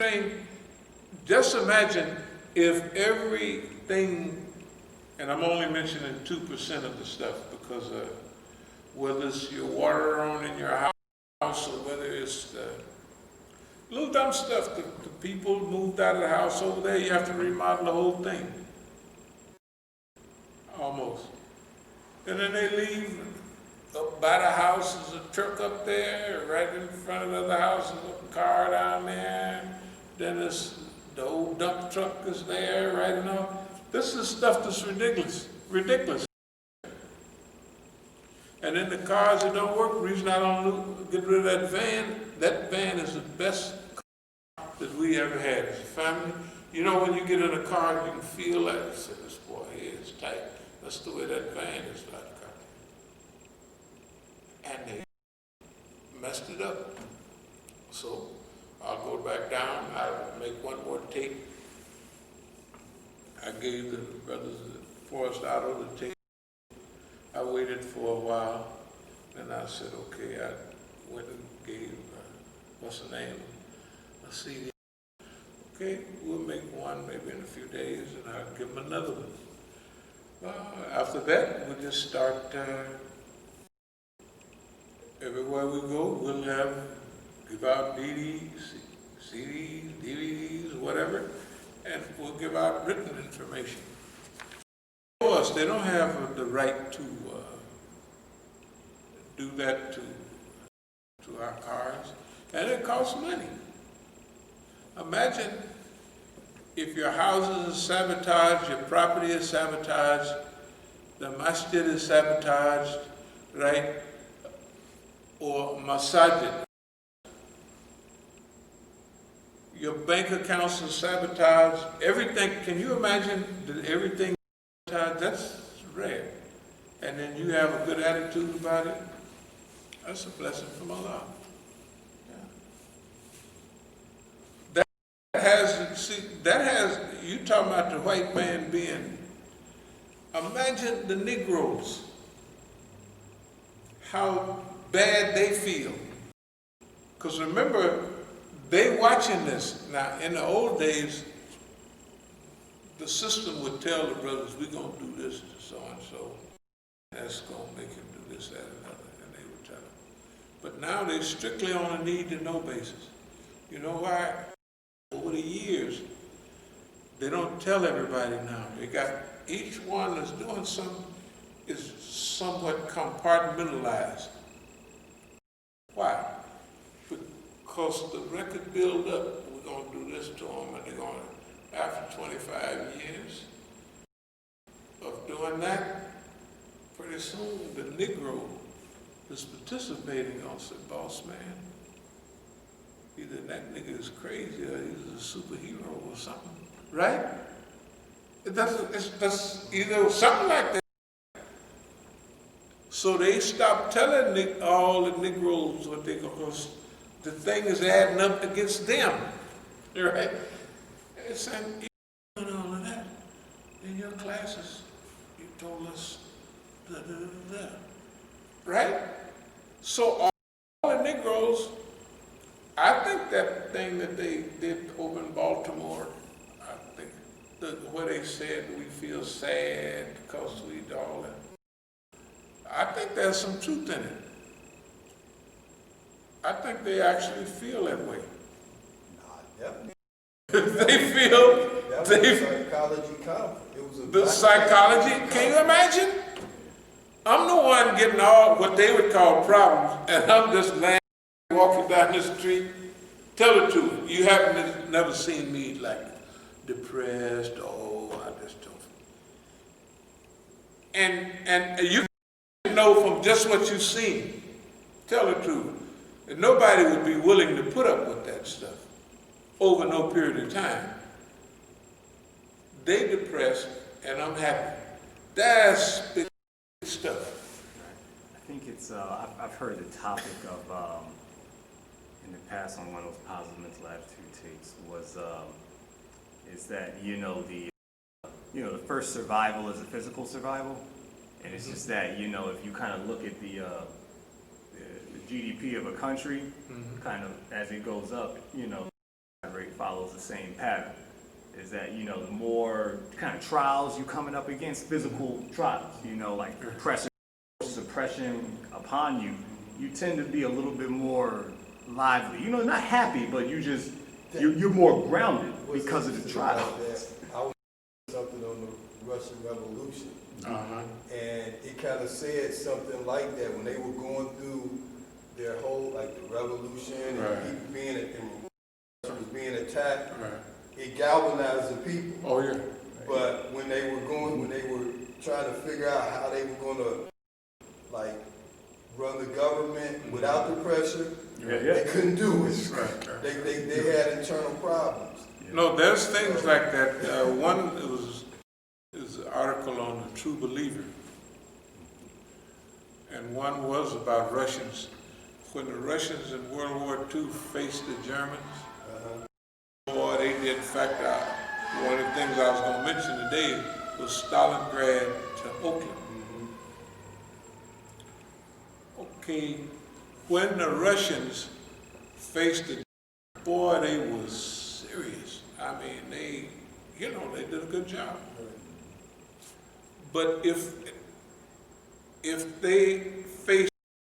saying, just imagine if everything, and I'm only mentioning 2% of the stuff because whether it's your water on in your house or whether it's little dumb stuff, the people moved out of the house over there, you have to remodel the whole thing. Almost. And then they leave, up by the house is a truck up there, right in front of the other house is a car down there, then it's, the old dump truck is there, right, and all. This is stuff that's ridiculous. And then the cars that don't work, the reason I don't get rid of that van is the best car that we ever had as a family. You know, when you get in a car, you can feel that. You say, this boy here is tight. That's the way that van is like. And they messed it up. So I'll go back down, I'll make one more tape. I gave the brothers at Forest Auto the tape. I waited for a while, and I said, okay, I went and gave, what's the name, a CD. Okay, we'll make one maybe in a few days, and I'll give them another one. After that, we'll just start, everywhere we go, we'll give out DVDs, CDs, DVDs, whatever, and we'll give out written information. Of course, they don't have the right to do that to our cars, and it costs money. Imagine if your houses are sabotaged, your property is sabotaged, the Masjid is sabotaged, right? Or Masjid. Your bank accounts are sabotaged, everything. Can you imagine that everything is sabotaged? That's rare. And then you have a good attitude about it. That's a blessing from Allah. Yeah. That has, you talking about the white man being, imagine the Negroes, how bad they feel. Because remember, they watching this. Now, in the old days, the system would tell the brothers, we're going to do this to so-and-so. That's going to make him do this, that, and another. And they would tell them. But now they're strictly on a need-to-know basis. You know why? Over the years, they don't tell everybody now. They got, each one that's doing something is somewhat compartmentalized. Why? Because the record build up, we're going to do this to them, and they're going to, after 25 years of doing that, pretty soon the Negro that's participating on say, boss man, either that nigga is crazy or he's a superhero or something, right? That's either something like that. So they stopped telling all the Negroes what they go. The thing is adding up against them, right? And saying, you know all of that in your classes. You told us, da, da, da, da. Right? So all the Negroes, I think that thing that they did over in Baltimore, I think where they said we feel sad because we all that. I think there's some truth in it. I think they actually feel that way. Nah, definitely. They feel. That was a psychology conference. It was a The psychology. Can you imagine? I'm the one getting all what they would call problems, and I'm just laughing, walking down the street. Tell the truth. You haven't never seen me like depressed. Oh, I just don't. And you know from just what you've seen. Tell the truth. And nobody would be willing to put up with that stuff over no period of time. They depressed, and I'm happy. That's big stuff. I think it's, I've heard the topic of, in the past on one of those positive mental attitude tapes was, is that, the first survival is a physical survival. And it's just that, if you kind of look at the GDP of a country, kind of as it goes up, rate follows the same pattern. Is that, you know, the more kind of trials you coming up against, physical trials, you know, like pressure, suppression upon you, you tend to be a little bit more lively. You know, not happy, but you're more grounded because of the trial. I was something on the Russian Revolution, and it kind of said something like that when they were going through their whole, like the revolution and people being attacked. It galvanized the people. Oh yeah. But when they were trying to figure out how they were going to like run the government without the pressure, they couldn't do it. They had internal problems. No, there's things like that. One is an article on the True Believer, and one was about Russians. When the Russians in World War II faced the Germans, boy, they did. In fact, one of the things I was going to mention today was Stalingrad to Oakland. Okay, when the Russians faced the, boy, they was serious. I mean, they did a good job. But if they faced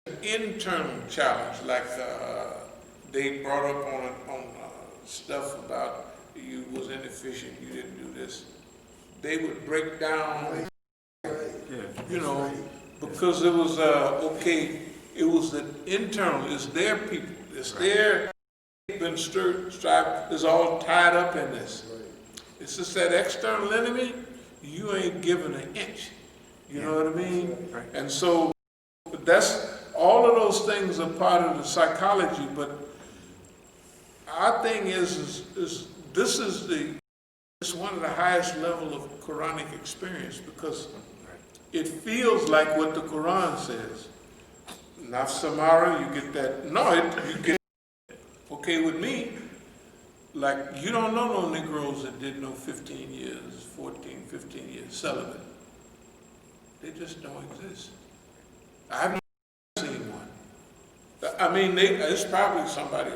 an internal challenge, like they brought up on stuff about you was inefficient, you didn't do this, they would break down, because it was okay. It was the internal. It's their people. It's their been strived. It's all tied up in this. It's just that external enemy. You ain't giving an inch. You know what I mean? And so that's all of those things are part of the psychology. But our thing is this is it's one of the highest level of Quranic experience because it feels like what the Quran says. Naf Samara, you get that. No, you get okay with me. Like, you don't know no Negroes that did no 15 years, 14, 15 years celibate. They just don't exist. I haven't seen one. I mean, it's probably somebody.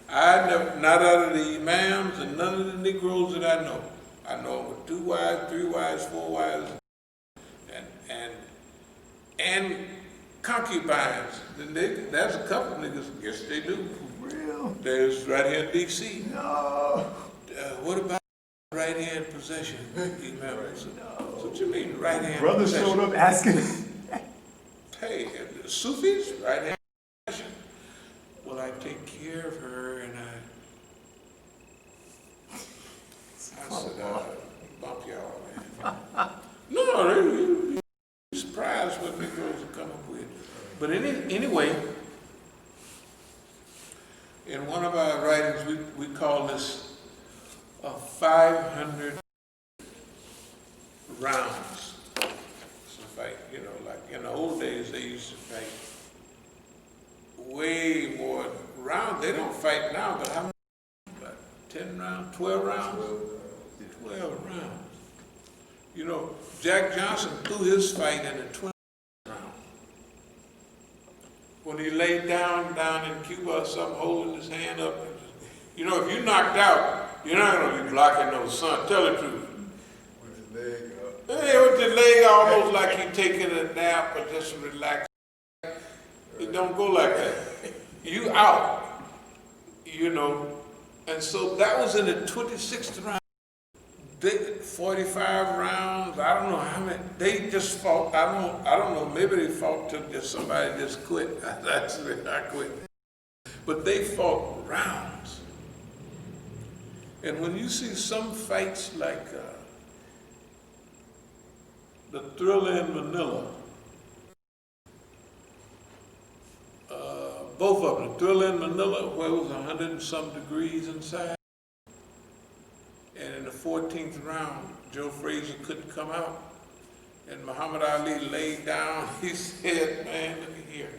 I never, not out of the Imams and none of the Negroes that I know. I know them with 2 wives, 3 wives, 4 wives, and concubines. There's a couple niggas. Yes, they do. For real? There's right here in D.C. No. What about right-hand possession? Imam Musa? No. What you mean right-hand Brother possession? showed up asking. Hey, Sufis, right-hand possession. Well, I take care of her, and I said, bump y'all, man. No, you'd be surprised what Negroes will come up with. But anyway, in one of our writings, we call this 500 rounds. It's a fight, like in the old days, they used to fight way more rounds. They don't fight now, but how many? About 10 rounds, 12 rounds? 12 rounds. Jack Johnson threw his fight in the 20th round. When he laid down in Cuba or something, holding his hand up, if you're knocked out, you're not going to be blocking no sun. Tell the truth. With your leg up. Hey, with your leg almost like you're taking a nap or just relax. It don't go like that. You out, And so that was in the 26th round. 45 rounds, I don't know how many, they just fought, I don't know, maybe they fought till just somebody just quit. That's it, I quit. But they fought rounds. And when you see some fights like the Thriller in Manila, both of them, the Thriller in Manila, where it was 100 and some degrees inside, and in the 14th round, Joe Frazier couldn't come out. And Muhammad Ali laid down. He said, man, look at here.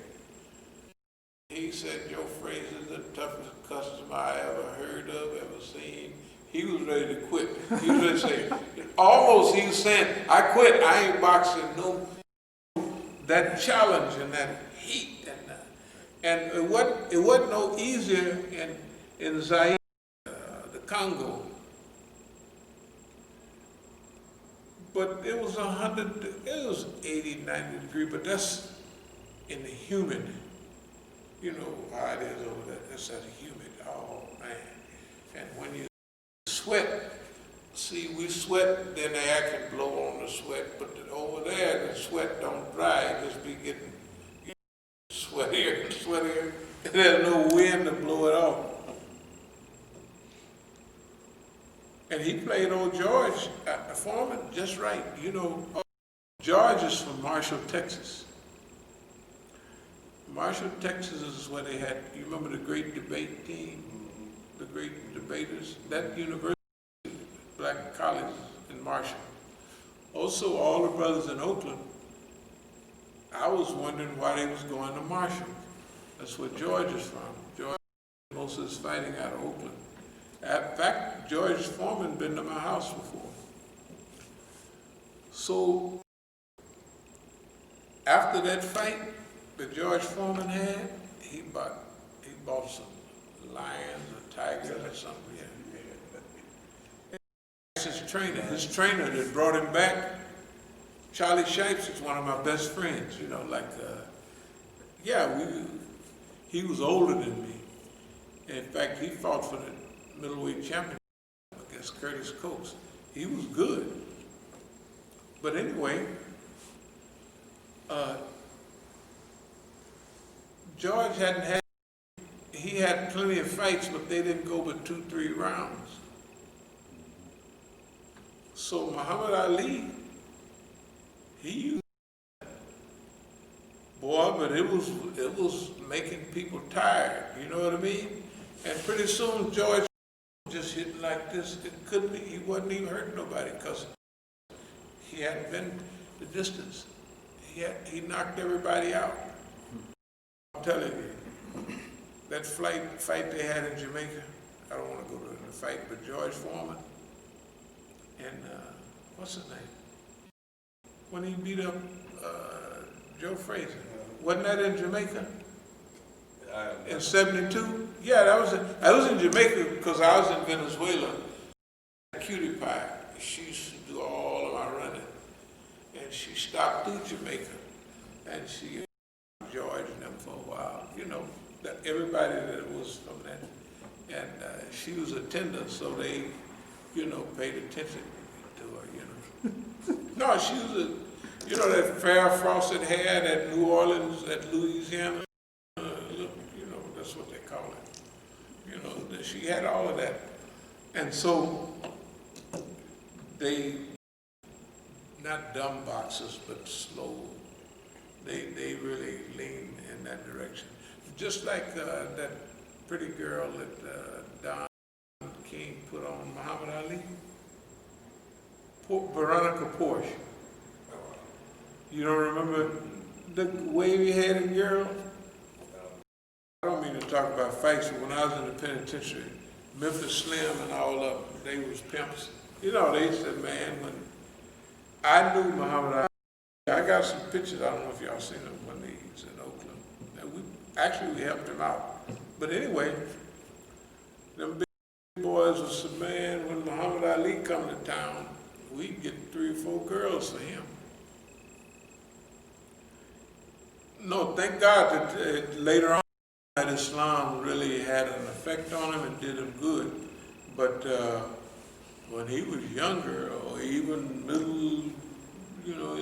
He said, Joe Frazier's the toughest customer I ever heard of, ever seen. He was ready to quit. He was ready to say, almost he was saying, I quit, I ain't boxing no. That challenge and that heat. And it wasn't no easier in Zaire. The Congo. But it was 100, it was 80, 90 degrees, but that's in the humid. You know how it is over there, it's that humid, oh man. And when you sweat, see, we sweat, then the air can blow on the sweat, but over there, the sweat don't dry, it just be getting sweatier and sweatier, and there's no wind to blow it off. And he played old George, Foreman, just right. You know, George is from Marshall, Texas. Marshall, Texas is where they had, you remember the great debate team, the great debaters? That university, black college in Marshall. Also, all the brothers in Oakland, I was wondering why they was going to Marshall. That's where George is from. George, most of his fighting out of Oakland. In fact, George Foreman been to my house before. So, after that fight that George Foreman had, he bought some lions or tigers or something. Yeah. His trainer that brought him back, Charlie Shipes, is one of my best friends. You know, like, he was older than me. In fact, he fought for the middleweight championship against Curtis Coates. He was good. But anyway, George he had plenty of fights, but they didn't go but 2-3 rounds. So Muhammad Ali, he used boy, but it was making people tired, you know what I mean? And pretty soon George just hitting like this, he wasn't even hurting nobody because he hadn't been the distance. He knocked everybody out. I'm telling you, that fight they had in Jamaica, I don't want to go to the fight, but George Foreman and what's his name? When he beat up Joe Frazier, wasn't that in Jamaica? In '72? Yeah, I was in Jamaica because I was in Venezuela. Cutie Pie, she used to do all of my running. And she stopped through Jamaica. And she George and them for a while. You know, everybody that was from that. And she was a tender, so they, you know, paid attention to her, you know. No, she was you know, that fair frosted hair, that New Orleans, that Louisiana, you know, that's what they call it. You know, she had all of that. And so they, not dumb boxers, but slow, they really lean in that direction. Just like that pretty girl that Don King put on Muhammad Ali, Veronica Porsche. You don't remember the wavy-headed girl? I don't mean to talk about fights, but when I was in the penitentiary, Memphis Slim and all of them, they was pimps. You know, they said, man, when I knew Muhammad Ali, I got some pictures, I don't know if y'all seen them when he was in Oakland. And we helped him out. But anyway, them big boys was some, man, when Muhammad Ali come to town, we'd get 3 or 4 girls for him. No, thank God that later on that Islam really had an effect on him and did him good. But when he was younger, or even middle, you know,